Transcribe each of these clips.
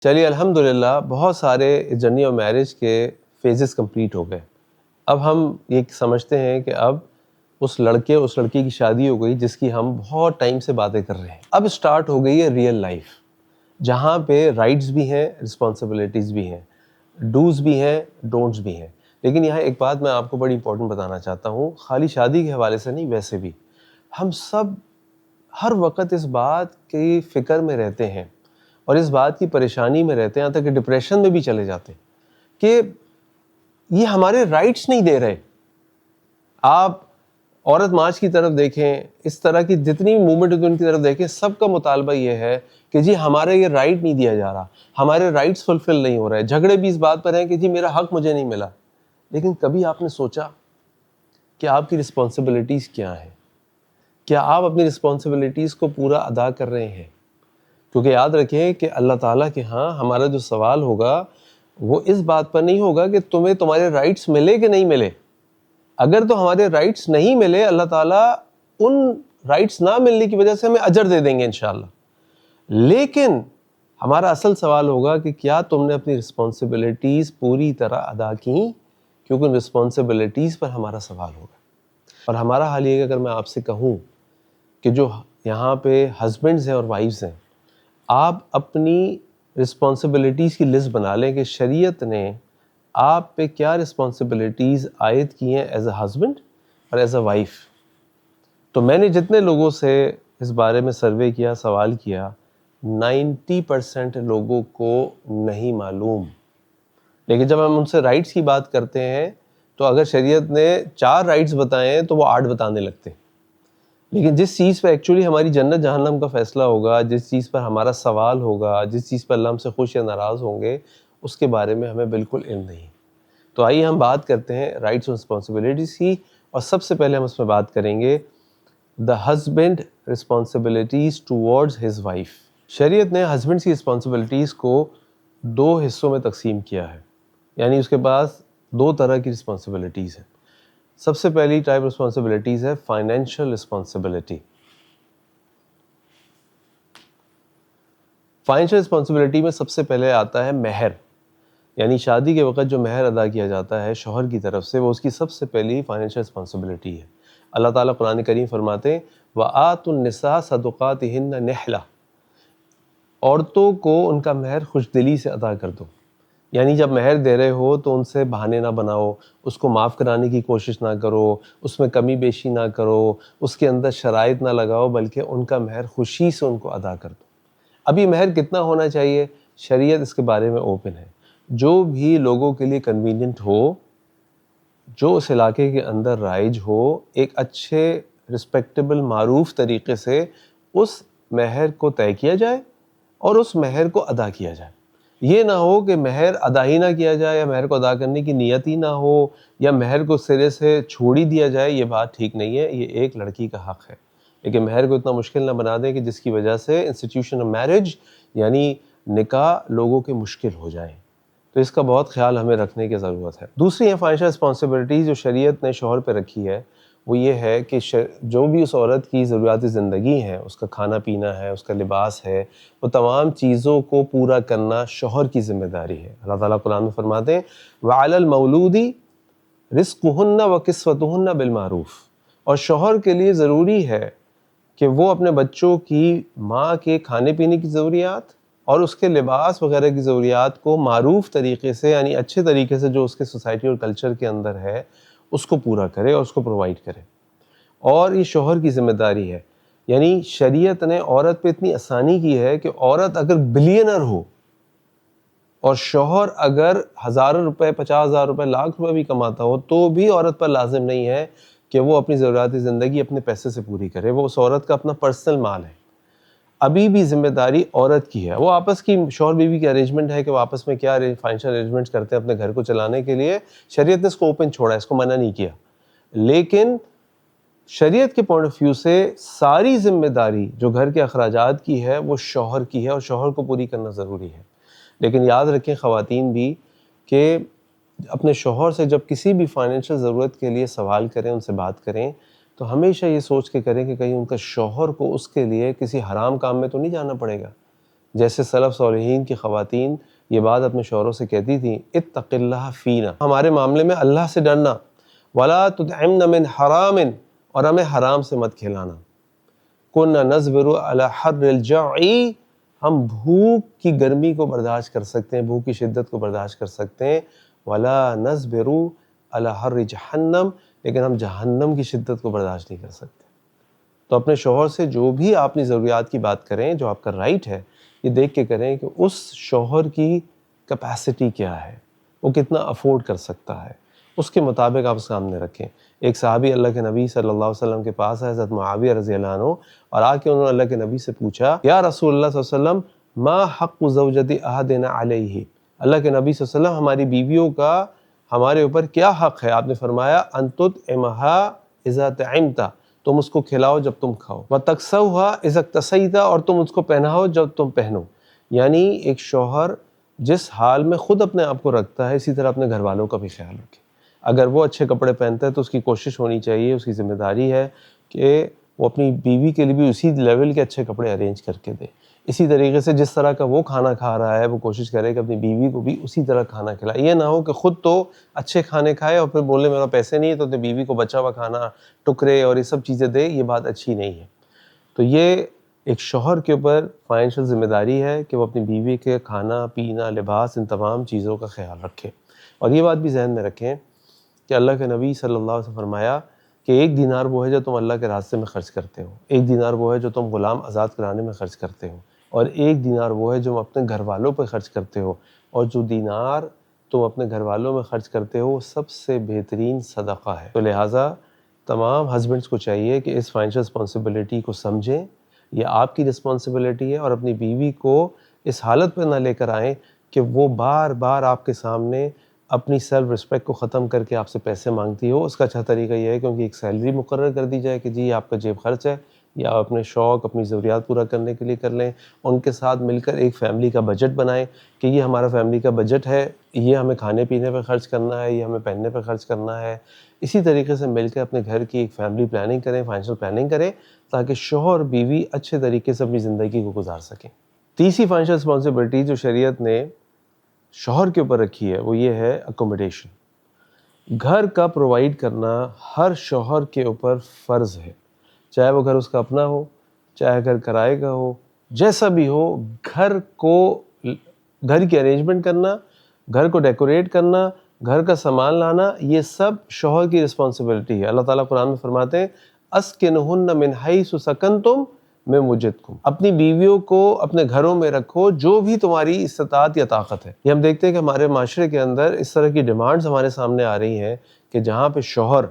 چلیے الحمدللہ بہت سارے جرنی آف میرج کے فیزز کمپلیٹ ہو گئے. اب ہم یہ سمجھتے ہیں کہ اب اس لڑکی کی شادی ہو گئی جس کی ہم بہت ٹائم سے باتیں کر رہے ہیں. اب اسٹارٹ ہو گئی ہے ریئل لائف، جہاں پہ رائٹس بھی ہیں، رسپانسبلٹیز بھی ہیں، ڈوز بھی ہیں، ڈونٹس بھی ہیں. لیکن یہاں ایک بات میں آپ کو بڑی امپورٹنٹ بتانا چاہتا ہوں، خالی شادی کے حوالے سے نہیں، ویسے بھی ہم سب ہر وقت اس بات کی فکر میں رہتے ہیں اور اس بات کی پریشانی میں رہتے ہیں، یہاں تک کہ ڈپریشن میں بھی چلے جاتے ہیں کہ یہ ہمارے رائٹس نہیں دے رہے. آپ عورت مارچ کی طرف دیکھیں، اس طرح کی جتنی موومنٹ ہوتی ہے ان کی طرف دیکھیں، سب کا مطالبہ یہ ہے کہ جی ہمارا یہ رائٹ نہیں دیا جا رہا، ہمارے رائٹس فلفل نہیں ہو رہے. جھگڑے بھی اس بات پر ہیں کہ جی میرا حق مجھے نہیں ملا. لیکن کبھی آپ نے سوچا کہ آپ کی رسپانسبلٹیز کیا ہیں؟ کیا آپ اپنی رسپانسبلٹیز کو پورا ادا کر رہے ہیں؟ کیونکہ یاد رکھیں کہ اللہ تعالیٰ کے ہاں ہمارا جو سوال ہوگا وہ اس بات پر نہیں ہوگا کہ تمہیں تمہارے رائٹس ملے کہ نہیں ملے. اگر تو ہمارے رائٹس نہیں ملے، اللہ تعالیٰ ان رائٹس نہ ملنے کی وجہ سے ہمیں اجر دے دیں گے انشاءاللہ. لیکن ہمارا اصل سوال ہوگا کہ کیا تم نے اپنی رسپانسبلٹیز پوری طرح ادا کی، کیونکہ ان رسپانسبلٹیز پر ہمارا سوال ہوگا. اور ہمارا حال یہ ہے کہ اگر میں آپ سے کہوں کہ جو یہاں پہ ہسبینڈز ہیں اور وائفز ہیں، آپ اپنی رسپانسبلٹیز کی لسٹ بنا لیں کہ شریعت نے آپ پہ کیا رسپانسبلٹیز عائد کی ہیں ایز اے ہسبینڈ اور ایز اے وائف. تو میں نے جتنے لوگوں سے اس بارے میں سروے کیا، سوال کیا، 90% لوگوں کو نہیں معلوم. لیکن جب ہم ان سے رائٹس کی بات کرتے ہیں تو اگر شریعت نے 4 رائٹس بتائے ہیں تو وہ 8 بتانے لگتے ہیں. لیکن جس چیز پہ ایکچولی ہماری جنت جہنم کا فیصلہ ہوگا، جس چیز پر ہمارا سوال ہوگا، جس چیز پر اللہ ہم سے خوش یا ناراض ہوں گے، اس کے بارے میں ہمیں بالکل علم نہیں. تو آئیے ہم بات کرتے ہیں رائٹس اور رسپانسبلٹیز کی، اور سب سے پہلے ہم اس میں بات کریں گے the husband responsibilities towards his wife. شریعت نے ہسبینڈ کی رسپانسبلٹیز کو 2 حصوں میں تقسیم کیا ہے، یعنی اس کے پاس 2 طرح کی رسپانسبلٹیز ہیں. سب سے پہلی ٹائپ رسپانسبلٹیز ہے فائنینشیل رسپانسبلٹی. فائنینشیل رسپانسبلٹی میں سب سے پہلے آتا ہے مہر، یعنی شادی کے وقت جو مہر ادا کیا جاتا ہے شوہر کی طرف سے، وہ اس کی سب سے پہلی فائنینشیل رسپانسبلٹی ہے. اللہ تعالیٰ قرآن کریم فرماتے ہیں وَآتُوا النِّسَاءَ صَدُقَاتِهِنَّ نِحْلَةً، عورتوں کو ان کا مہر خوش دلی سے ادا کر دو. یعنی جب مہر دے رہے ہو تو ان سے بہانے نہ بناؤ، اس کو معاف کرانے کی کوشش نہ کرو، اس میں کمی بیشی نہ کرو، اس کے اندر شرائط نہ لگاؤ، بلکہ ان کا مہر خوشی سے ان کو ادا کر دو. اب یہ مہر کتنا ہونا چاہیے؟ شریعت اس کے بارے میں اوپن ہے. جو بھی لوگوں کے لیے کنوینئنٹ ہو، جو اس علاقے کے اندر رائج ہو، ایک اچھے رسپیکٹیبل معروف طریقے سے اس مہر کو طے کیا جائے اور اس مہر کو ادا کیا جائے. یہ نہ ہو کہ مہر ادا ہی نہ کیا جائے، یا مہر کو ادا کرنے کی نیت ہی نہ ہو، یا مہر کو سرے سے چھوڑ ہی دیا جائے. یہ بات ٹھیک نہیں ہے، یہ ایک لڑکی کا حق ہے. لیکن مہر کو اتنا مشکل نہ بنا دیں کہ جس کی وجہ سے انسٹیٹیوشن آف میرج یعنی نکاح لوگوں کے مشکل ہو جائیں. تو اس کا بہت خیال ہمیں رکھنے کی ضرورت ہے. دوسری ہے فائنینشیل رسپانسبلٹیز جو شریعت نے شوہر پہ رکھی ہے، وہ یہ ہے کہ جو بھی اس عورت کی ضروریات زندگی ہیں، اس کا کھانا پینا ہے، اس کا لباس ہے، وہ تمام چیزوں کو پورا کرنا شوہر کی ذمہ داری ہے. اللہ تعالیٰ قرآن میں فرماتے ہیں وَعَلَى الْمَوْلُودِ رِزْقُهُنَّ وَكِسْوَتُهُنَّ بِالْمَعْرُوفِ، اور شوہر کے لیے ضروری ہے کہ وہ اپنے بچوں کی ماں کے کھانے پینے کی ضروریات اور اس کے لباس وغیرہ کی ضروریات کو معروف طریقے سے، یعنی اچھے طریقے سے جو اس کے سوسائٹی اور کلچر کے اندر ہے، اس کو پورا کرے اور اس کو پرووائڈ کرے. اور یہ شوہر کی ذمہ داری ہے. یعنی شریعت نے عورت پہ اتنی آسانی کی ہے کہ عورت اگر بلینر ہو اور شوہر اگر ہزاروں روپے، 50,000 روپے، لاکھ روپے بھی کماتا ہو، تو بھی عورت پر لازم نہیں ہے کہ وہ اپنی ضروریات زندگی اپنے پیسے سے پوری کرے. وہ اس عورت کا اپنا پرسنل مال ہے. ابھی بھی ذمہ داری عورت کی ہے. وہ آپس کی شوہر بیوی کی ارینجمنٹ ہے کہ وہ آپس میں کیا فائنینشیل ارینجمنٹس کرتے ہیں اپنے گھر کو چلانے کے لیے. شریعت نے اس کو اوپن چھوڑا ہے، اس کو منع نہیں کیا. لیکن شریعت کے پوائنٹ آف ویو سے ساری ذمہ داری جو گھر کے اخراجات کی ہے وہ شوہر کی ہے، اور شوہر کو پوری کرنا ضروری ہے. لیکن یاد رکھیں خواتین بھی کہ اپنے شوہر سے جب کسی بھی فائنینشیل ضرورت کے لیے سوال کریں، ان سے بات کریں، تو ہمیشہ یہ سوچ کے کریں کہ کہیں ان کا شوہر کو اس کے لیے کسی حرام کام میں تو نہیں جانا پڑے گا. جیسے سلف صالحین کی خواتین یہ بات اپنے شوہروں سے کہتی تھیں، اتق اللہ فینا، ہمارے معاملے میں اللہ سے ڈرنا، ولا تطعمن من حرام، اور ہمیں حرام سے مت کھلانا، کنا نصبر علی حر الجوع، ہم بھوک کی گرمی کو برداشت کر سکتے ہیں، بھوک کی شدت کو برداشت کر سکتے ہیں، ولا نصبر علی حر جہنم، لیکن ہم جہنم کی شدت کو برداشت نہیں کر سکتے۔ تو اپنے شوہر سے جو بھی آپ اپنی ضروریات کی بات کریں، جو آپ کا رائٹ ہے، یہ دیکھ کے کریں کہ اس شوہر کی کیپیسٹی کیا ہے، وہ کتنا افورڈ کر سکتا ہے، اس کے مطابق آپ سامنے رکھیں۔ ایک صحابی اللہ کے نبی صلی اللہ علیہ وسلم کے پاس ہے، حضرت معاویہ رضی اللہ عنہ، اور آ کے انہوں نے اللہ کے نبی سے پوچھا، یا رسول اللہ صلی اللہ علیہ وسلم ما حق زوجۃ احدنا علیہ، اللہ کے نبی صلی اللہ علیہ وسلم ہماری بیویوں کا ہمارے اوپر کیا حق ہے؟ آپ نے فرمایا ان تطعمھا اذا طعمت، تم اس کو کھلاؤ جب تم کھاؤ، وتکسوها اذا اکتسیت، اور تم اس کو پہناؤ جب تم پہنو۔ یعنی ایک شوہر جس حال میں خود اپنے آپ کو رکھتا ہے، اسی طرح اپنے گھر والوں کا بھی خیال رکھے۔ اگر وہ اچھے کپڑے پہنتا ہے تو اس کی کوشش ہونی چاہیے، اس کی ذمہ داری ہے کہ وہ اپنی بیوی کے لیے بھی اسی لیول کے اچھے کپڑے ارینج کر کے دے۔ اسی طریقے سے جس طرح کا وہ کھانا کھا رہا ہے، وہ کوشش کرے کہ اپنی بیوی کو بھی اسی طرح کھانا کھلائے۔ یہ نہ ہو کہ خود تو اچھے کھانے کھائے اور پھر بولے میرا پیسے نہیں ہے تو اپنی بیوی کو بچا ہوا کھانا، ٹکرے اور یہ سب چیزیں دے، یہ بات اچھی نہیں ہے۔ تو یہ ایک شوہر کے اوپر فائنینشیل ذمہ داری ہے کہ وہ اپنی بیوی کے کھانا پینا لباس ان تمام چیزوں کا خیال رکھے۔ اور یہ بات بھی ذہن میں رکھیں کہ اللہ کے نبی صلی اللہ علیہ وسلم فرمایا کہ ایک دینار وہ ہے جو تم اللہ کے راستے میں خرچ کرتے ہو، ایک دینار وہ ہے جو تم غلام آزاد کرانے میں خرچ کرتے ہو، اور ایک دینار وہ ہے جو تم اپنے گھر والوں پہ خرچ کرتے ہو، اور جو دینار تم اپنے گھر والوں میں خرچ کرتے ہو وہ سب سے بہترین صدقہ ہے۔ تو لہٰذا تمام ہسبینڈس کو چاہیے کہ اس فائنینشیل رسپانسبلٹی کو سمجھیں، یہ آپ کی رسپانسبلٹی ہے، اور اپنی بیوی کو اس حالت پہ نہ لے کر آئیں کہ وہ بار بار آپ کے سامنے اپنی سیلف رسپیکٹ کو ختم کر کے آپ سے پیسے مانگتی ہو۔ اس کا اچھا طریقہ یہ ہے کہ ان کی ایک سیلری مقرر کر دی جائے کہ جی آپ کا جیب خرچ ہے، یا آپ اپنے شوق اپنی ضروریات پورا کرنے کے لیے کر لیں۔ ان کے ساتھ مل کر ایک فیملی کا بجٹ بنائیں کہ یہ ہمارا فیملی کا بجٹ ہے، یہ ہمیں کھانے پینے پہ خرچ کرنا ہے، یہ ہمیں پہننے پہ خرچ کرنا ہے۔ اسی طریقے سے مل کے اپنے گھر کی ایک فیملی پلاننگ کریں، فائنینشیل پلاننگ کریں، تاکہ شوہر اور بیوی اچھے طریقے سے اپنی زندگی کو گزار سکیں۔ تیسری فائنینشیل رسپانسبلٹی جو شریعت نے شوہر کے اوپر رکھی ہے وہ یہ ہے اکوموڈیشن۔ گھر کا پرووائڈ کرنا ہر شوہر کے اوپر فرض ہے، چاہے وہ گھر اس کا اپنا ہو، چاہے گھر کرائے کا ہو، جیسا بھی ہو، گھر کی ارینجمنٹ کرنا، گھر کو ڈیکوریٹ کرنا، گھر کا سامان لانا، یہ سب شوہر کی رسپانسبلٹی ہے۔ اللہ تعالیٰ قرآن میں فرماتے ہیں اسکنہن من حیث سکنتم من وجدکم، اپنی بیویوں کو اپنے گھروں میں رکھو جو بھی تمہاری استطاعت یا طاقت ہے۔ یہ ہم دیکھتے ہیں کہ ہمارے معاشرے کے اندر اس طرح کی ڈیمانڈز ہمارے سامنے آ رہی ہیں کہ جہاں پہ شوہر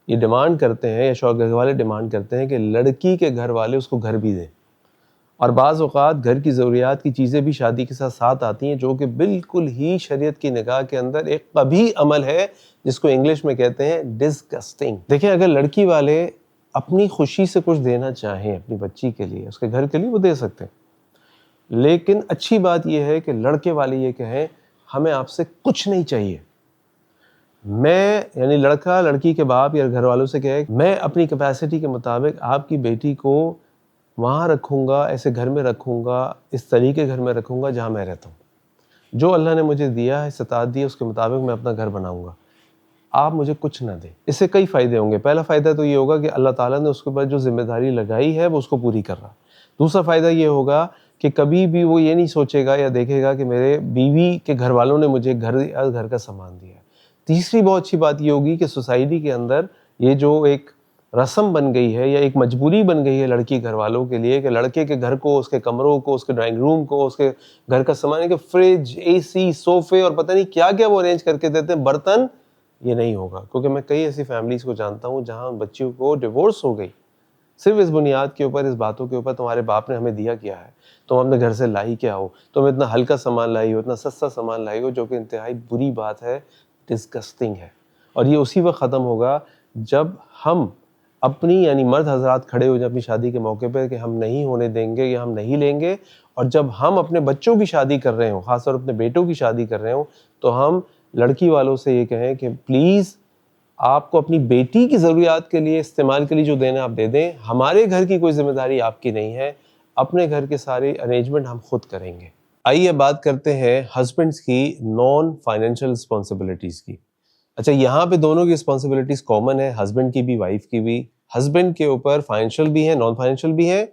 یہ ڈیمانڈ کرتے ہیں یا شوہر گھر والے ڈیمانڈ کرتے ہیں کہ لڑکی کے گھر والے اس کو گھر بھی دیں، اور بعض اوقات گھر کی ضروریات کی چیزیں بھی شادی کے ساتھ آتی ہیں جو کہ بالکل ہی شریعت کی نگاہ کے اندر ایک قبیح عمل ہے، جس کو انگلش میں کہتے ہیں ڈسگسٹنگ۔ دیکھیں اگر لڑکی والے اپنی خوشی سے کچھ دینا چاہیں اپنی بچی کے لیے، اس کے گھر کے لیے، وہ دے سکتے ہیں، لیکن اچھی بات یہ ہے کہ لڑکے والے یہ کہیں ہمیں آپ سے کچھ نہیں چاہیے۔ میں یعنی لڑکا لڑکی کے باپ یا گھر والوں سے کہے میں اپنی کیپیسٹی کے مطابق آپ کی بیٹی کو وہاں رکھوں گا، ایسے گھر میں رکھوں گا، اس طریقے گھر میں رکھوں گا جہاں میں رہتا ہوں، جو اللہ نے مجھے دیا ہے، استطاعت دی ہے، اس کے مطابق میں اپنا گھر بناؤں گا، آپ مجھے کچھ نہ دیں۔ اس سے کئی فائدے ہوں گے۔ پہلا فائدہ تو یہ ہوگا کہ اللہ تعالیٰ نے اس کے اوپر جو ذمہ داری لگائی ہے وہ اس کو پوری کر رہا۔ دوسرا فائدہ یہ ہوگا کہ کبھی بھی وہ یہ نہیں سوچے گا یا دیکھے گا کہ میرے بیوی کے گھر والوں نے مجھے گھر کا سامان دیا ہے۔ تیسری بہت اچھی بات یہ ہوگی کہ سوسائٹی کے اندر یہ جو ایک رسم بن گئی ہے یا ایک مجبوری بن گئی ہے لڑکی گھر والوں کے لیے کہ لڑکے کے گھر کو، اس کے کمروں کو، اس کے ڈرائنگ روم کو، اس کے گھر کا سامان، کہ فریج، اے سی، صوفے اور پتہ نہیں کیا کیا وہ ارینج کر کے دیتے ہیں، برتن، یہ نہیں ہوگا۔ کیونکہ میں کئی ایسی فیملیز کو جانتا ہوں جہاں بچیوں کو ڈیورس ہو گئی صرف اس بنیاد کے اوپر، اس باتوں کے اوپر تمہارے باپ نے ہمیں دیا کیا ہے، تم اپنے گھر سے لائی کیا ہو، تم اتنا ہلکا سامان لائی ہو، اتنا سستا سامان لائی ہو، جو کہ انتہائی بری بات ہے، ڈسگسٹنگ ہے۔ اور یہ اسی وقت ختم ہوگا جب ہم اپنی یعنی مرد حضرات کھڑے ہو جائیں اپنی شادی کے موقع پہ کہ ہم نہیں ہونے دیں گے یا ہم نہیں لیں گے، اور جب ہم اپنے بچوں کی شادی کر رہے ہوں، خاص طور اپنے بیٹوں کی شادی کر رہے ہوں، تو ہم لڑکی والوں سے یہ کہیں کہ پلیز آپ کو اپنی بیٹی کی ضروریات کے لیے، استعمال کے لیے جو دینا آپ دے دیں، ہمارے گھر کی کوئی ذمہ داری آپ کی نہیں ہے۔ اپنے گھر کے سارے ارینجمنٹ ہم خود کریں گے۔ آئیے بات کرتے ہیں ہسبینڈس کی نان فائنینشیل رسپانسبلٹیز کی۔ اچھا، یہاں پہ دونوں کی رسپانسبلٹیز کامن ہے، ہسبینڈ کی بھی وائف کی بھی۔ ہسبینڈ کے اوپر فائنینشیل بھی ہیں، نان فائنینشیل بھی ہیں،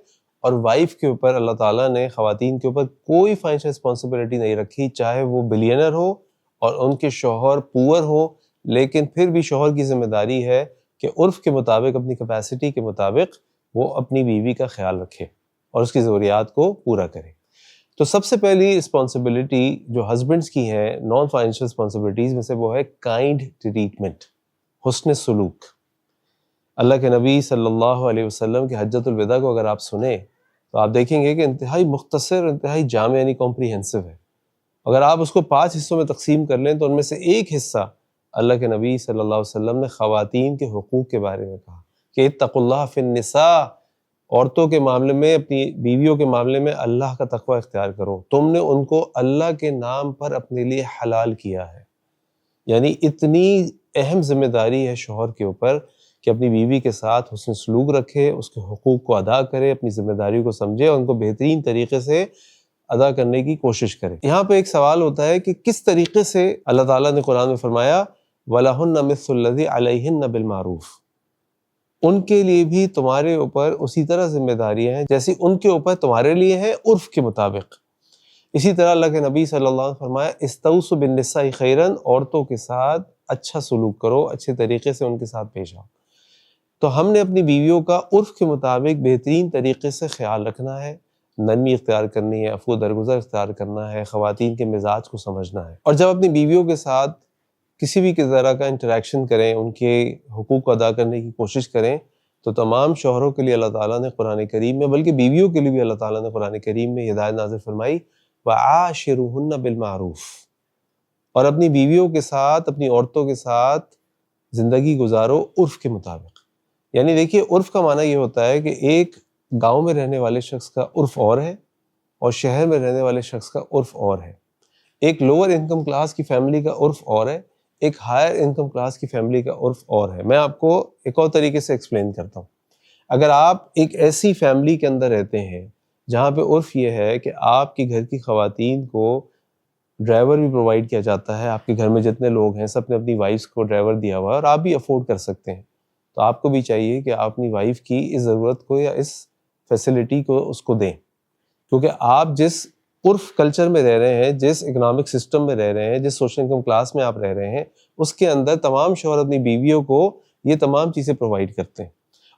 اور وائف کے اوپر اللہ تعالیٰ نے خواتین کے اوپر کوئی فائنینشیل رسپانسبلٹی نہیں رکھی، چاہے وہ بلینر ہو اور ان کے شوہر پور ہو، لیکن پھر بھی شوہر کی ذمہ داری ہے کہ عرف کے مطابق، اپنی کیپیسٹی کے مطابق وہ اپنی بیوی کا خیال رکھے اور اس کی ضروریات کو پورا کرے۔ تو سب سے پہلی رسپانسبلٹی جو ہسبینڈس کی ہے نان فائنینشیل رسپانسبلٹیز میں سے، وہ ہے کائنڈ ٹریٹمنٹ، حسن سلوک۔ اللہ کے نبی صلی اللہ علیہ وسلم کے حجۃ الوداع کو اگر آپ سنیں تو آپ دیکھیں گے کہ انتہائی مختصر، انتہائی جامع یعنی کمپریہنسو ہے۔ اگر آپ اس کو 5 حصوں میں تقسیم کر لیں تو ان میں سے ایک حصہ اللہ کے نبی صلی اللہ علیہ وسلم نے خواتین کے حقوق کے بارے میں کہا کہ اتقوا اللہ فی النساء، عورتوں کے معاملے میں، اپنی بیویوں کے معاملے میں اللہ کا تقوی اختیار کرو، تم نے ان کو اللہ کے نام پر اپنے لیے حلال کیا ہے۔ یعنی اتنی اہم ذمہ داری ہے شوہر کے اوپر کہ اپنی بیوی کے ساتھ حسن سلوک رکھے، اس کے حقوق کو ادا کرے، اپنی ذمہ داریوں کو سمجھے اور ان کو بہترین طریقے سے ادا کرنے کی کوشش کرے۔ یہاں پہ ایک سوال ہوتا ہے کہ کس طریقے سے اللہ تعالیٰ نے قرآن میں فرمایا وَلَهُنَّ مِثْلُ الَّذِي عَلَيْهِنَّ بِالْمَعْرُوفِ، ان کے لیے بھی تمہارے اوپر اسی طرح ذمہ داریاں ہیں جیسی ان کے اوپر تمہارے لیے ہیں عرف کے مطابق۔ اسی طرح اللہ کے نبی صلی اللہ علیہ وسلم نے فرمایا استوصوا بالنساء خیراً، عورتوں کے ساتھ اچھا سلوک کرو، اچھے طریقے سے ان کے ساتھ پیش آؤ۔ تو ہم نے اپنی بیویوں کا عرف کے مطابق بہترین طریقے سے خیال رکھنا ہے، نرمی اختیار کرنی ہے، عفو درگزر اختیار کرنا ہے، خواتین کے مزاج کو سمجھنا ہے۔ اور جب اپنی بیویوں کے ساتھ کسی بھی طرح کا انٹریکشن کریں، ان کے حقوق کو ادا کرنے کی کوشش کریں، تو تمام شوہروں کے لیے اللہ تعالیٰ نے قرآن کریم میں، بلکہ بیویوں کے لیے بھی اللہ تعالیٰ نے قرآن کریم میں ہدایت نازل فرمائی وَعَاشِرُهُنَّ بِالْمَعْرُوفِ، اور اپنی بیویوں کے ساتھ، اپنی عورتوں کے ساتھ زندگی گزارو عرف کے مطابق۔ یعنی دیکھیے، عرف کا معنی یہ ہوتا ہے کہ ایک گاؤں میں رہنے والے شخص کا عرف اور ہے اور شہر میں رہنے والے شخص کا عرف اور ہے۔ ایک لوور انکم کلاس کی فیملی کا عرف اور ہے، ایک ہائر انکم کلاس کی فیملی کا عرف اور ہے۔ میں آپ کو ایک اور طریقے سے ایکسپلین کرتا ہوں۔ اگر آپ ایک ایسی فیملی کے اندر رہتے ہیں جہاں پہ عرف یہ ہے کہ آپ کے گھر کی خواتین کو ڈرائیور بھی پرووائڈ کیا جاتا ہے، آپ کے گھر میں جتنے لوگ ہیں سب نے اپنی وائفس کو ڈرائیور دیا ہوا ہے اور آپ بھی افورڈ کر سکتے ہیں، تو آپ کو بھی چاہیے کہ آپ اپنی وائف کی اس ضرورت کو یا اس فیسلٹی کو اس کو دیں، کیونکہ آپ جس عرف کلچر میں رہ رہے ہیں، جس اکنامک سسٹم میں رہ رہے ہیں، جس سوشل انکم کلاس میں آپ رہ رہے ہیں، اس کے اندر تمام شوہر اپنی بیویوں کو یہ تمام چیزیں پرووائڈ کرتے ہیں۔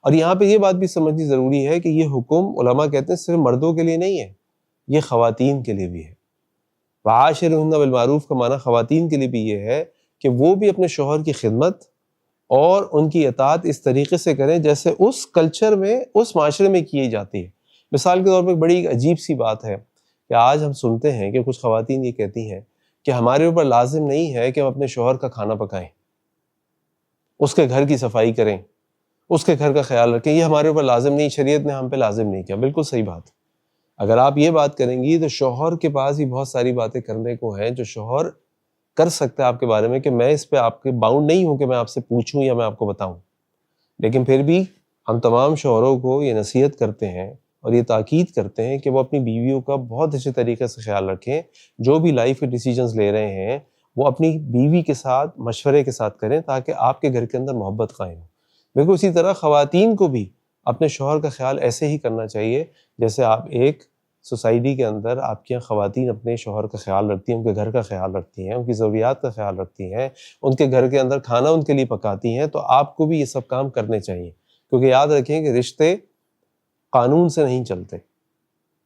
اور یہاں پہ یہ بات بھی سمجھنی ضروری ہے کہ یہ حکم علماء کہتے ہیں صرف مردوں کے لیے نہیں ہے، یہ خواتین کے لیے بھی ہے۔ وَعَاشِرُهُنَّ بِالْمَعْرُوفِ کا معنی خواتین کے لیے بھی یہ ہے کہ وہ بھی اپنے شوہر کی خدمت اور ان کی اطاعت اس طریقے سے کریں جیسے اس کلچر میں، اس معاشرے میں کی جاتی ہے۔ مثال کے طور پہ بڑی عجیب سی بات ہے کہ آج ہم سنتے ہیں کہ کچھ خواتین یہ کہتی ہیں کہ ہمارے اوپر لازم نہیں ہے کہ ہم اپنے شوہر کا کھانا پکائیں، اس کے گھر کی صفائی کریں، اس کے گھر کا خیال رکھیں، یہ ہمارے اوپر لازم نہیں، شریعت نے ہم پہ لازم نہیں کیا۔ بالکل صحیح بات۔ اگر آپ یہ بات کریں گی تو شوہر کے پاس بھی بہت ساری باتیں کرنے کو ہیں جو شوہر کر سکتا ہے آپ کے بارے میں، کہ میں اس پہ آپ کے باؤنڈ نہیں ہوں کہ میں آپ سے پوچھوں یا میں آپ کو بتاؤں۔ لیکن پھر بھی ہم تمام شوہروں کو یہ نصیحت کرتے ہیں اور یہ تاکید کرتے ہیں کہ وہ اپنی بیویوں کا بہت اچھے طریقے سے خیال رکھیں، جو بھی لائف کے ڈیسیجنز لے رہے ہیں وہ اپنی بیوی کے ساتھ مشورے کے ساتھ کریں تاکہ آپ کے گھر کے اندر محبت قائم ہو۔ بالکل اسی طرح خواتین کو بھی اپنے شوہر کا خیال ایسے ہی کرنا چاہیے جیسے آپ ایک سوسائٹی کے اندر آپ کی خواتین اپنے شوہر کا خیال رکھتی ہیں، ان کے گھر کا خیال رکھتی ہیں، ان کی ضروریات کا خیال رکھتی ہیں، ان کے گھر کے اندر کھانا ان کے لیے پکاتی ہیں، تو آپ کو بھی یہ سب کام کرنے چاہیے۔ کیونکہ یاد رکھیں کہ رشتے قانون سے نہیں چلتے،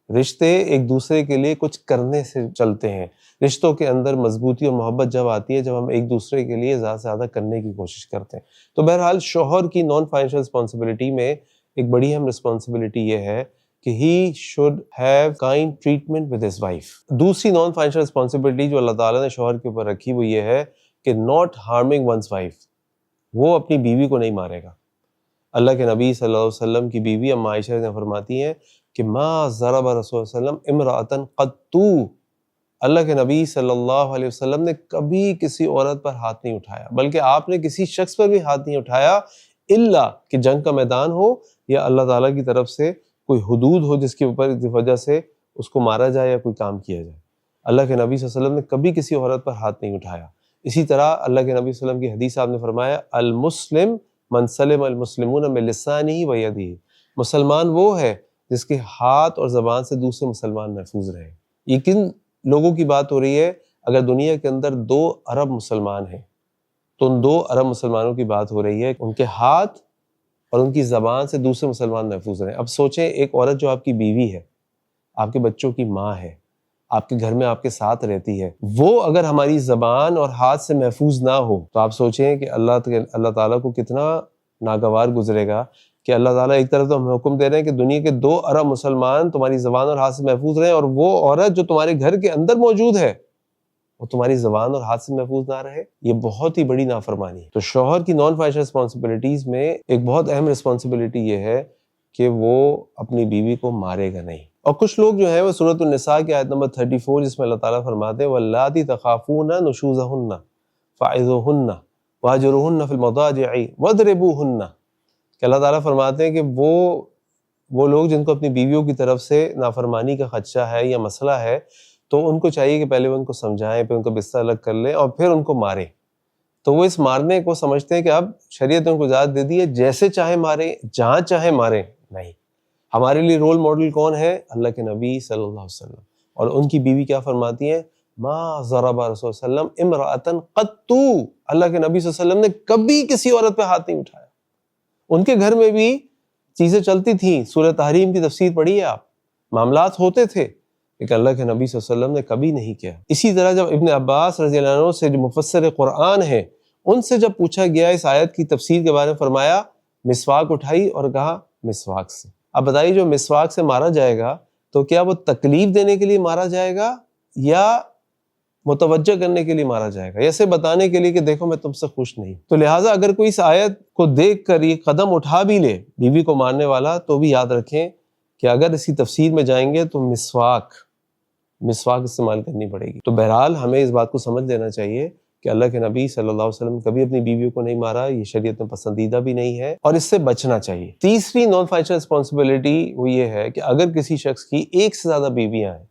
رشتے ایک دوسرے کے لیے کچھ کرنے سے چلتے ہیں۔ رشتوں کے اندر مضبوطی اور محبت جب آتی ہے جب ہم ایک دوسرے کے لیے زیادہ سے زیادہ کرنے کی کوشش کرتے ہیں۔ تو بہرحال شوہر کی نان فائنینشیل رسپانسبلٹی میں ایک بڑی اہم رسپانسبلٹی یہ ہے کہ he should have kind treatment with his wife. دوسری نان فائنینشیل رسپانسبلٹی جو اللہ تعالیٰ نے شوہر کے اوپر رکھی وہ یہ ہے کہ ناٹ ہارمنگ ونس وائف، وہ اپنی بیوی کو نہیں مارے گا۔ اللہ کے نبی صلی اللہ علیہ وسلم کی بیوی ام عائشہ نے فرماتی ہیں کہ ما ضرب رسول اللہ علیہ وسلم امرأۃ قط، اللہ کے نبی صلی اللہ علیہ وسلم نے کبھی کسی عورت پر ہاتھ نہیں اٹھایا، بلکہ آپ نے کسی شخص پر بھی ہاتھ نہیں اٹھایا الا کہ جنگ کا میدان ہو یا اللہ تعالیٰ کی طرف سے کوئی حدود ہو جس کے اوپر اس وجہ سے اس کو مارا جائے یا کوئی کام کیا جائے۔ اللہ کے نبی صلی اللہ علیہ وسلم نے کبھی کسی عورت پر ہاتھ نہیں اٹھایا۔ اسی طرح اللہ کے نبی صلی اللہ علیہ وسلم کی حدیث آپ نے فرمایا المسلم من سلم المسلمون من لسانہ و یدہ، مسلمان وہ ہے جس کے ہاتھ اور زبان سے دوسرے مسلمان محفوظ رہے۔ یہ کن لوگوں کی بات ہو رہی ہے؟ اگر دنیا کے اندر 2 ارب مسلمان ہیں تو ان 2 ارب مسلمانوں کی بات ہو رہی ہے، ان کے ہاتھ اور ان کی زبان سے دوسرے مسلمان محفوظ رہیں۔ اب سوچیں ایک عورت جو آپ کی بیوی ہے، آپ کے بچوں کی ماں ہے، آپ کے گھر میں آپ کے ساتھ رہتی ہے، وہ اگر ہماری زبان اور ہاتھ سے محفوظ نہ ہو تو آپ سوچیں کہ اللہ تعالیٰ کو کتنا ناگوار گزرے گا کہ اللہ تعالیٰ ایک طرف تو ہمیں حکم دے رہے ہیں کہ دنیا کے 2 ارب مسلمان تمہاری زبان اور ہاتھ سے محفوظ رہیں، اور وہ عورت جو تمہارے گھر کے اندر موجود ہے وہ تمہاری زبان اور ہاتھ سے محفوظ نہ رہے، یہ بہت ہی بڑی نافرمانی ہے۔ تو شوہر کی نان فائنینشیل رسپانسبلٹیز میں ایک بہت اہم رسپانسبلٹی یہ ہے کہ وہ اپنی بیوی کو مارے گا نہیں۔ اور کچھ لوگ جو ہیں وہ سورۃ النساء کی آیت نمبر 34 جس میں اللہ تعالیٰ فرماتے ہیں وَاللَّاتِي تَخَافُونَ نُشُوزَهُنَّ فَعِظُوهُنَّ وَاهْجُرُوهُنَّ فِي الْمَضَاجِعِ وَاضْرِبُوهُنَّ، کہ اللہ تعالیٰ فرماتے ہیں کہ وہ لوگ جن کو اپنی بیویوں کی طرف سے نافرمانی کا خدشہ ہے یا مسئلہ ہے تو ان کو چاہیے کہ پہلے وہ ان کو سمجھائیں، پھر ان کو بستر الگ کر لیں اور پھر ان کو ماریں۔ تو وہ اس مارنے کو سمجھتے ہیں کہ اب شریعت نے ان کو اجازت دے دی ہے جیسے چاہے ماریں، جہاں چاہے ماریں۔ نہیں، ہمارے لیے رول ماڈل کون ہے؟ اللہ کے نبی صلی اللہ علیہ وسلم، اور ان کی بیوی کیا فرماتی ہیں؟ ما ضرب رسول صلی اللہ علیہ وسلم امرأۃ قط، اللہ کے نبی صلی اللہ علیہ وسلم نے کبھی کسی عورت پہ ہاتھ نہیں اٹھایا۔ ان کے گھر میں بھی چیزیں چلتی تھیں، سورہ تحریم کی تفسیر پڑھی ہے آپ، معاملات ہوتے تھے، لیکن اللہ کے نبی صلی اللہ علیہ وسلم نے کبھی نہیں کیا۔ اسی طرح جب ابن عباس رضی اللہ عنہ سے جو مفسر قرآن ہیں، ان سے جب پوچھا گیا اس آیت کی تفسیر کے بارے میں، فرمایا مسواک اٹھائی اور کہا مسواک سے۔ اب بتائیے جو مسواک سے مارا جائے گا تو کیا وہ تکلیف دینے کے لیے مارا جائے گا یا متوجہ کرنے کے لیے مارا جائے گا، ایسے بتانے کے لیے کہ دیکھو میں تم سے خوش نہیں؟ تو لہٰذا اگر کوئی اس آیت کو دیکھ کر یہ قدم اٹھا بھی لے بیوی کو مارنے والا، تو بھی یاد رکھیں کہ اگر اس کی تفسیر میں جائیں گے تو مسواک استعمال کرنی پڑے گی۔ تو بہرحال ہمیں اس بات کو سمجھ لینا چاہیے کہ اللہ کے نبی صلی اللہ علیہ وسلم نے کبھی اپنی بیویوں کو نہیں مارا، یہ شریعت میں پسندیدہ بھی نہیں ہے اور اس سے بچنا چاہیے۔ تیسری نان فائنینشیل رسپانسبلٹی وہ یہ ہے کہ اگر کسی شخص کی ایک سے زیادہ بیویاں ہیں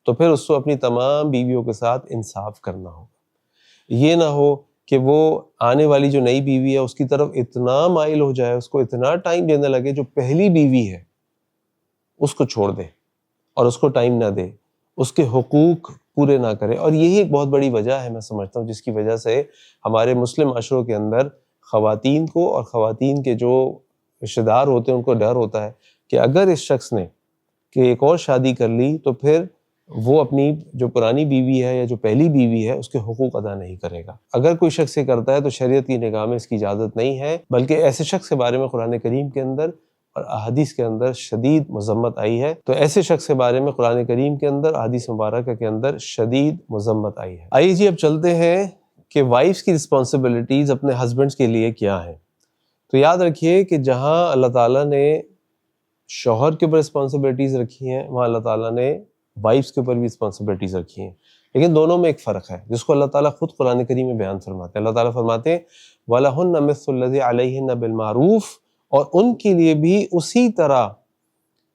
تو پھر اس کو اپنی تمام بیویوں کے ساتھ انصاف کرنا ہوگا۔ یہ نہ ہو کہ وہ آنے والی جو نئی بیوی ہے اس کی طرف اتنا مائل ہو جائے، اس کو اتنا ٹائم دینے لگے، جو پہلی بیوی ہے اس کو چھوڑ دے اور اس کو ٹائم نہ دے، اس کے حقوق پورے نہ کرے۔ اور یہی ایک بہت بڑی وجہ ہے میں سمجھتا ہوں جس کی وجہ سے ہمارے مسلم معاشروں کے اندر خواتین کو اور خواتین کے جو رشتہ دار ہوتے ہیں ان کو ڈر ہوتا ہے کہ اگر اس شخص نے کہ ایک اور شادی کر لی تو پھر وہ اپنی جو پرانی بیوی ہے یا جو پہلی بیوی ہے اس کے حقوق ادا نہیں کرے گا۔ اگر کوئی شخص یہ کرتا ہے تو شریعت کی نگاہ میں اس کی اجازت نہیں ہے، بلکہ ایسے شخص کے بارے میں قرآن کریم کے اندر اور احادیث کے اندر شدید مذمت آئی ہے۔ تو ایسے شخص کے بارے میں قرآن کریم کے اندر، احادیث مبارکہ کے اندر شدید مذمت آئی ہے۔ آئیے جی اب چلتے ہیں کہ وائفز کی رسپانسبلٹیز اپنے ہسبینڈز کے لیے کیا ہیں۔ تو یاد رکھیے کہ جہاں اللہ تعالیٰ نے شوہر کے اوپر رسپانسبلٹیز رکھی ہیں، وہاں اللہ تعالیٰ نے وائفز کے اوپر بھی رسپانسبلٹیز رکھی ہیں، لیکن دونوں میں ایک فرق ہے جس کو اللہ تعالیٰ خود قرآن کریم میں بیان فرماتے ہیں۔ اللہ تعالیٰ فرماتے ہیں وَلَهُنَّ مِثْلُ الَّذِي عَلَيْهِنَّ بِالْمَعْرُوفِ، اور ان کے لیے بھی اسی طرح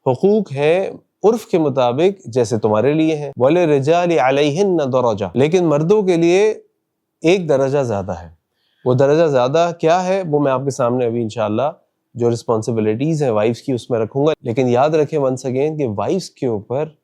حقوق ہیں عرف کے مطابق جیسے تمہارے لیے ہیں۔ وَلِلرِّجَالِ عَلَيْهِنَّ دَرَجَةٌ، لیکن مردوں کے لیے ایک درجہ زیادہ ہے۔ وہ درجہ زیادہ کیا ہے وہ میں آپ کے سامنے ابھی انشاءاللہ جو رسپانسبلٹیز ہیں وائفز کی اس میں رکھوں گا، لیکن یاد رکھیں ونس اگین کہ وائفز کے اوپر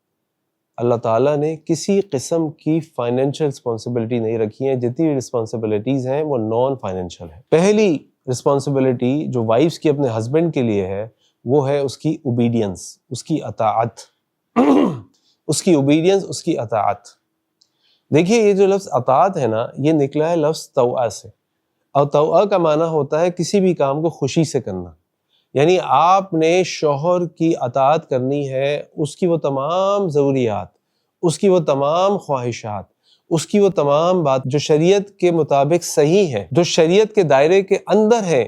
اللہ تعالیٰ نے کسی قسم کی فائنینشیل رسپانسبلٹی نہیں رکھی ہیں، جتنی بھی رسپانسبلٹیز ہیں وہ نان فائنینشیل ہیں۔ پہلی رسپانسبلٹی جو وائفز کی اپنے ہسبینڈ کے لیے ہے وہ ہے اس کی اوبیڈینس، اس کی اطاعت اس کی اوبیڈینس، اس کی اطاعت۔ دیکھیے یہ جو لفظ اطاعت ہے نا، یہ نکلا ہے لفظ طوعہ سے، اور طوعہ کا معنی ہوتا ہے کسی بھی کام کو خوشی سے کرنا۔ یعنی آپ نے شوہر کی اطاعت کرنی ہے، اس کی وہ تمام ضروریات، اس کی وہ تمام خواہشات، اس کی وہ تمام بات جو شریعت کے مطابق صحیح ہے، جو شریعت کے دائرے کے اندر ہے،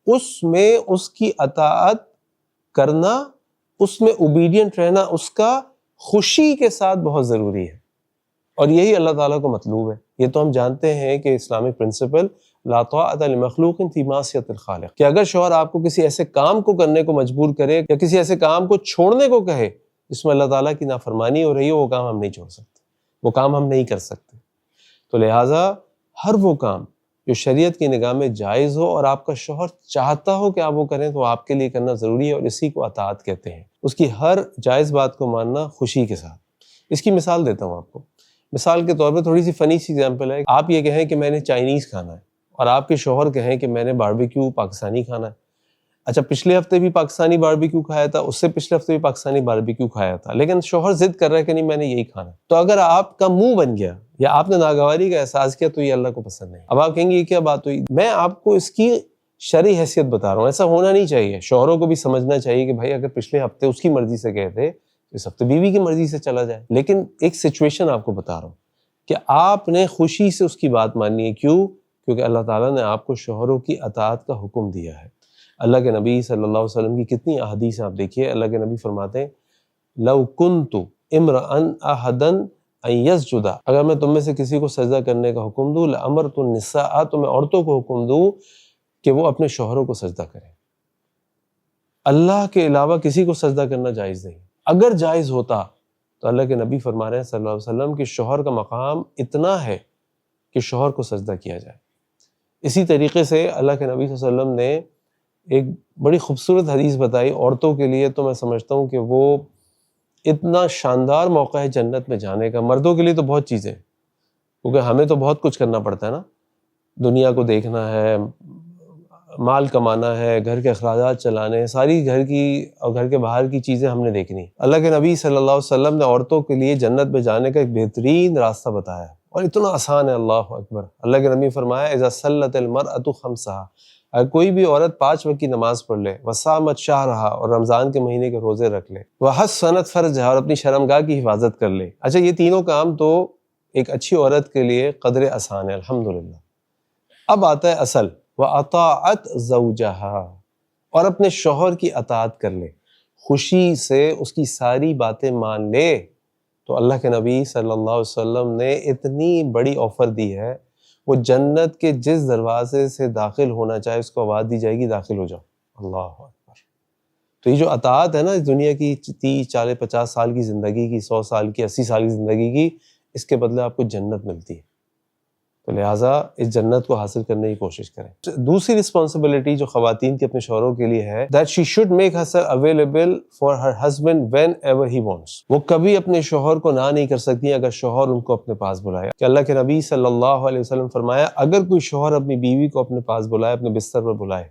اس میں اس کی اطاعت کرنا، اس میں اوبیڈینٹ رہنا، اس کا خوشی کے ساتھ بہت ضروری ہے۔ اور یہی اللہ تعالیٰ کو مطلوب ہے. یہ تو ہم جانتے ہیں کہ اسلامک پرنسپل لا طاعۃ لمخلوق فی معصیۃ الخالق، کہ اگر شوہر آپ کو کسی ایسے کام کو کرنے کو مجبور کرے یا کسی ایسے کام کو چھوڑنے کو کہے جس میں اللہ تعالیٰ کی نافرمانی ہو رہی ہے، وہ کام ہم نہیں چھوڑ سکتے، وہ کام ہم نہیں کر سکتے. تو لہٰذا ہر وہ کام جو شریعت کی نگاہ میں جائز ہو اور آپ کا شوہر چاہتا ہو کہ آپ وہ کریں تو آپ کے لیے کرنا ضروری ہے، اور اسی کو اطاعت کہتے ہیں. اس کی ہر جائز بات کو ماننا خوشی کے ساتھ. اس کی مثال دیتا ہوں آپ کو. مثال کے طور پہ تھوڑی سی فنی سی ایگزامپل ہے. آپ یہ کہیں کہ میں نے چائنیز کھانا ہے اور آپ کے شوہر کہیں کہ میں نے باربیکیو پاکستانی کھانا ہے. اچھا، پچھلے ہفتے بھی پاکستانی باربیکیو کھایا تھا، اس سے پچھلے ہفتے بھی پاکستانی باربیکیو کھایا تھا، لیکن شوہر ضد کر رہا ہے کہ نہیں میں نے یہی کھانا. تو اگر آپ کا منہ بن گیا یا آپ نے ناگواری کا احساس کیا تو یہ اللہ کو پسند نہیں. اب آپ کہیں گے یہ کیا بات ہوئی؟ میں آپ کو اس کی شرعی حیثیت بتا رہا ہوں. ایسا ہونا نہیں چاہیے. شوہروں کو بھی سمجھنا چاہیے کہ بھائی اگر پچھلے ہفتے اس کی مرضی سے گئے تھے تو اس ہفتے بیوی کی مرضی سے چلا جائے. لیکن ایک سچویشن آپ کو بتا رہا ہوں کہ آپ نے خوشی سے اس کی بات ماننی ہے. کیوں؟ کیونکہ اللہ تعالیٰ نے آپ کو شوہروں کی اطاعت کا حکم دیا ہے. اللہ کے نبی صلی اللہ علیہ وسلم کی کتنی احادیث ہیں آپ دیکھیے. اللہ کے نبی فرماتے ہیں لو کنت امرأ احدا ان یسجد، اگر میں تم میں سے کسی کو سجدہ کرنے کا حکم دوں، لامرت النساء، تو میں عورتوں کو حکم دوں کہ وہ اپنے شوہروں کو سجدہ کریں. اللہ کے علاوہ کسی کو سجدہ کرنا جائز نہیں. اگر جائز ہوتا تو اللہ کے نبی فرما رہے ہیں صلی اللہ علیہ وسلم کہ شوہر کا مقام اتنا ہے کہ شوہر کو سجدہ کیا جائے. اسی طریقے سے اللہ کے نبی صلی اللہ علیہ وسلم نے ایک بڑی خوبصورت حدیث بتائی عورتوں کے لیے. تو میں سمجھتا ہوں کہ وہ اتنا شاندار موقع ہے جنت میں جانے کا. مردوں کے لیے تو بہت چیزیں، کیونکہ ہمیں تو بہت کچھ کرنا پڑتا ہے نا. دنیا کو دیکھنا ہے، مال کمانا ہے، گھر کے اخراجات چلانے ہیں، ساری گھر کی اور گھر کے باہر کی چیزیں ہم نے دیکھنی. اللہ کے نبی صلی اللہ علیہ وسلم نے عورتوں کے لیے جنت میں جانے کا ایک بہترین راستہ بتایا اور اتنا آسان ہے. اللہ اکبر. اللہ کے نبی فرمایا اذا صلت المرأة خمسها، اگر کوئی بھی عورت 5 وقت کی نماز پڑھ لے، وصامت شہرہا، اور رمضان کے مہینے کے روزے رکھ لے، وحصنت فرجہا، اور اپنی شرمگاہ کی حفاظت کر لے. اچھا، یہ تینوں کام تو ایک اچھی عورت کے لیے قدر آسان ہے الحمدللہ. اب آتا ہے اصل، وَأَطَاعَتْ زَوْجَهَا، اور اپنے شوہر کی اطاعت کر لے، خوشی سے اس کی ساری باتیں مان لے. تو اللہ کے نبی صلی اللہ علیہ وسلم نے اتنی بڑی آفر دی ہے. وہ جنت کے جس دروازے سے داخل ہونا چاہے اس کو آواز دی جائے گی داخل ہو جاؤ. اللہ اکبر. تو یہ جو اطاعت ہے نا اس دنیا کی 30 40 50 سال کی زندگی کی، 100 سال کی، 80 سال کی زندگی کی، اس کے بدلے آپ کو جنت ملتی ہے. تو لہٰذا اس جنت کو حاصل کرنے کی کوشش کریں. دوسری رسپانسبلٹی جو خواتین کے اپنے شوہروں کے لیے ہے that she should make herself available for her husband whenever he wants. وہ کبھی اپنے شوہر کو نہ نہیں کر سکتی اگر شوہر ان کو اپنے پاس بلائے. کہ اللہ کے نبی صلی اللہ علیہ وسلم فرمایا اگر کوئی شوہر اپنی بیوی کو اپنے پاس بلائے، اپنے بستر پر بلائے،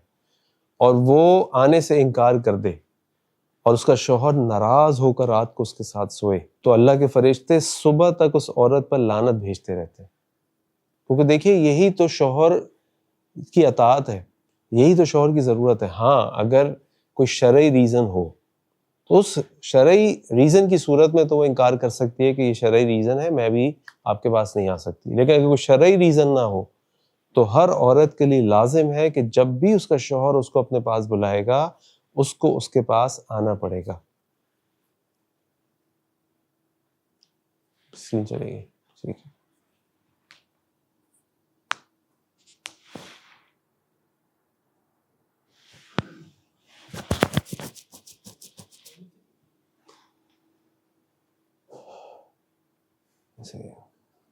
اور وہ آنے سے انکار کر دے اور اس کا شوہر ناراض ہو کر رات کو اس کے ساتھ سوئے، تو اللہ کے فرشتے صبح تک اس عورت پر لعنت بھیجتے رہتے ہیں. کیونکہ دیکھیے یہی تو شوہر کی اطاعت ہے، یہی تو شوہر کی ضرورت ہے. ہاں اگر کوئی شرعی ریزن ہو تو اس شرعی ریزن کی صورت میں تو وہ انکار کر سکتی ہے کہ یہ شرعی ریزن ہے، میں بھی آپ کے پاس نہیں آ سکتی. لیکن اگر کوئی شرعی ریزن نہ ہو تو ہر عورت کے لیے لازم ہے کہ جب بھی اس کا شوہر اس کو اپنے پاس بلائے گا اس کو اس کے پاس آنا پڑے گا. چلے گی ٹھیک ہے.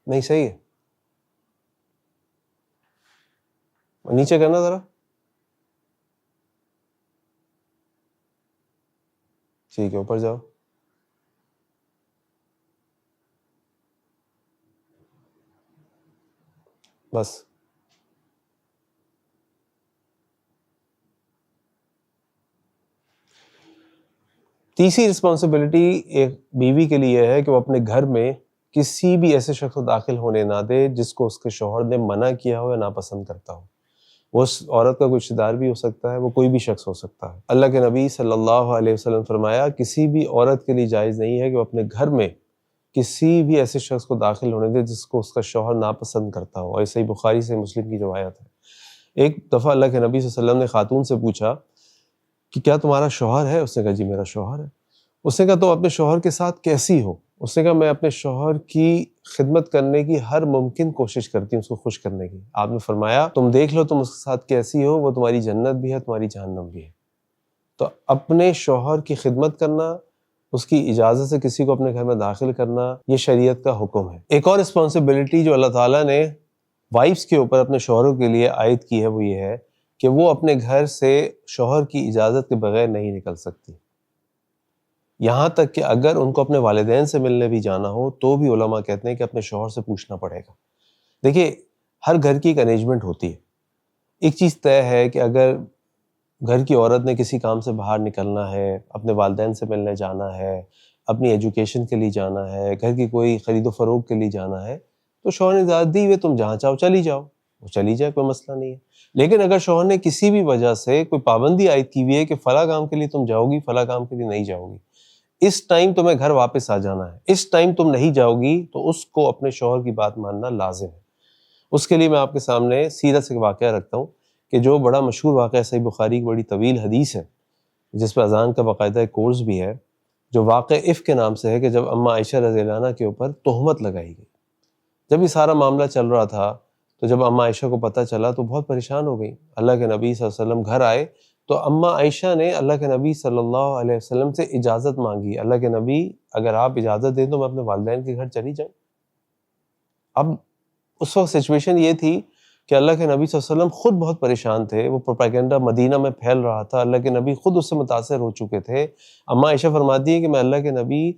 نہیں صحیح ہے، نیچے کرنا ذرا. ٹھیک ہے، اوپر جاؤ. بس. تیسری رسپانسبلٹی ایک بیوی کے لیے ہے کہ وہ اپنے گھر میں کسی بھی ایسے شخص کو داخل ہونے نہ دے جس کو اس کے شوہر نے منع کیا ہو یا ناپسند کرتا ہو. وہ اس عورت کا کوئی رشتہ دار بھی ہو سکتا ہے، وہ کوئی بھی شخص ہو سکتا ہے. اللہ کے نبی صلی اللہ علیہ وسلم فرمایا کسی بھی عورت کے لیے جائز نہیں ہے کہ وہ اپنے گھر میں کسی بھی ایسے شخص کو داخل ہونے دے جس کو اس کا شوہر ناپسند کرتا ہو. اور صحیح بخاری سے مسلم کی روایت ہے. ایک دفعہ اللہ کے نبی صلی اللہ علیہ وسلم نے خاتون سے پوچھا کہ کیا تمہارا شوہر ہے؟ اس نے کہا جی میرا شوہر ہے. اس نے کہا تو اپنے شوہر کے ساتھ کیسی ہو؟ اس نے کہا میں اپنے شوہر کی خدمت کرنے کی ہر ممکن کوشش کرتی ہوں اس کو خوش کرنے کی۔ آپ نے فرمایا تم دیکھ لو تم اس کے ساتھ کیسی ہو، وہ تمہاری جنت بھی ہے تمہاری جہنم بھی ہے۔ تو اپنے شوہر کی خدمت کرنا، اس کی اجازت سے کسی کو اپنے گھر میں داخل کرنا، یہ شریعت کا حکم ہے۔ ایک اور رسپانسبلٹی جو اللہ تعالیٰ نے وائفز کے اوپر اپنے شوہروں کے لیے عائد کی ہے وہ یہ ہے کہ وہ اپنے گھر سے شوہر کی اجازت کے بغیر نہیں نکل سکتی، یہاں تک کہ اگر ان کو اپنے والدین سے ملنے بھی جانا ہو تو بھی علماء کہتے ہیں کہ اپنے شوہر سے پوچھنا پڑے گا۔ دیکھیے ہر گھر کی ایک ارینجمنٹ ہوتی ہے، ایک چیز طے ہے کہ اگر گھر کی عورت نے کسی کام سے باہر نکلنا ہے، اپنے والدین سے ملنے جانا ہے، اپنی ایجوکیشن کے لیے جانا ہے، گھر کی کوئی خرید و فروخت کے لیے جانا ہے، تو شوہر نے اجازت دی ہوئی تم جہاں چاہو چلی جاؤ، وہ چلی جائے، کوئی مسئلہ نہیں ہے۔ لیکن اگر شوہر نے کسی بھی وجہ سے کوئی پابندی عائد کی ہوئی ہے کہ فلاں کام کے لیے تم جاؤ گی، فلاں کام کے لیے نہیں جاؤ گی، اس ٹائم تمہیں گھر واپس آ جانا ہے، اس ٹائم تم نہیں جاؤ گی، تو اس کو اپنے شوہر کی بات ماننا لازم ہے۔ اس کے لیے میں آپ کے سامنے سیرت سے واقعہ رکھتا ہوں کہ جو بڑا مشہور واقعہ صحیح بخاری کی بڑی طویل حدیث ہے جس پہ اذان کا باقاعدہ ایک کورس بھی ہے، جو واقعہ عفق کے نام سے ہے، کہ جب اماں عائشہ رضی اللہ عنہا کے اوپر تہمت لگائی گئی۔ جب یہ سارا معاملہ چل رہا تھا تو جب اماں عائشہ کو پتہ چلا تو بہت پریشان ہو گئی۔ اللہ کے نبی صلی اللہ علیہ وسلم گھر آئے تو اماں عائشہ نے اللہ کے نبی صلی اللہ علیہ وسلم سے اجازت مانگی، اللہ کے نبی اگر آپ اجازت دیں تو میں اپنے والدین کے گھر چلی جاؤں۔ اب اس وقت سچویشن یہ تھی کہ اللہ کے نبی صلی اللہ علیہ وسلم خود بہت پریشان تھے، وہ پروپیگنڈا مدینہ میں پھیل رہا تھا، اللہ کے نبی خود اس سے متاثر ہو چکے تھے۔ اماں عائشہ فرماتی ہیں کہ میں اللہ کے نبی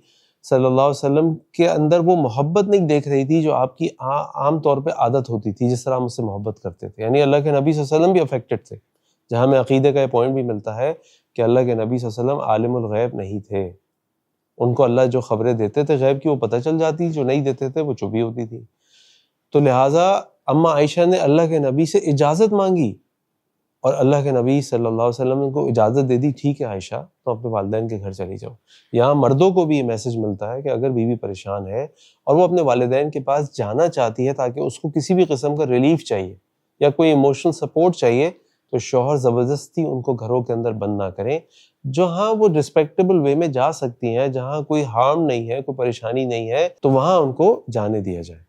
صلی اللہ علیہ وسلم کے اندر وہ محبت نہیں دیکھ رہی تھی جو آپ کی عام طور پہ عادت ہوتی تھی، جس طرح ہم اس سے محبت کرتے تھے، یعنی اللہ کے نبی صلی اللہ علیہ وسلم بھی افیکٹڈ تھے، جہاں میں عقیدے کا یہ پوائنٹ بھی ملتا ہے کہ اللہ کے نبی صلی اللہ علیہ وسلم عالم الغیب نہیں تھے، ان کو اللہ جو خبریں دیتے تھے غیب کی وہ پتہ چل جاتی، جو نہیں دیتے تھے وہ چپی ہوتی تھی۔ تو لہٰذا اماں عائشہ نے اللہ کے نبی سے اجازت مانگی اور اللہ کے نبی صلی اللہ علیہ وسلم نے ان کو اجازت دے دی، ٹھیک ہے عائشہ تو اپنے والدین کے گھر چلی جاؤ۔ یہاں مردوں کو بھی یہ میسج ملتا ہے کہ اگر بیوی پریشان ہے اور وہ اپنے والدین کے پاس جانا چاہتی ہے تاکہ اس کو کسی بھی قسم کا ریلیف چاہیے یا کوئی ایموشنل سپورٹ چاہیے، تو شوہر زبردستی ان کو گھروں کے اندر بند نہ کریں، جہاں وہ رسپیکٹیبل وے میں جا سکتی ہیں، جہاں کوئی ہارم نہیں ہے، کوئی پریشانی نہیں ہے، تو وہاں ان کو جانے دیا جائے۔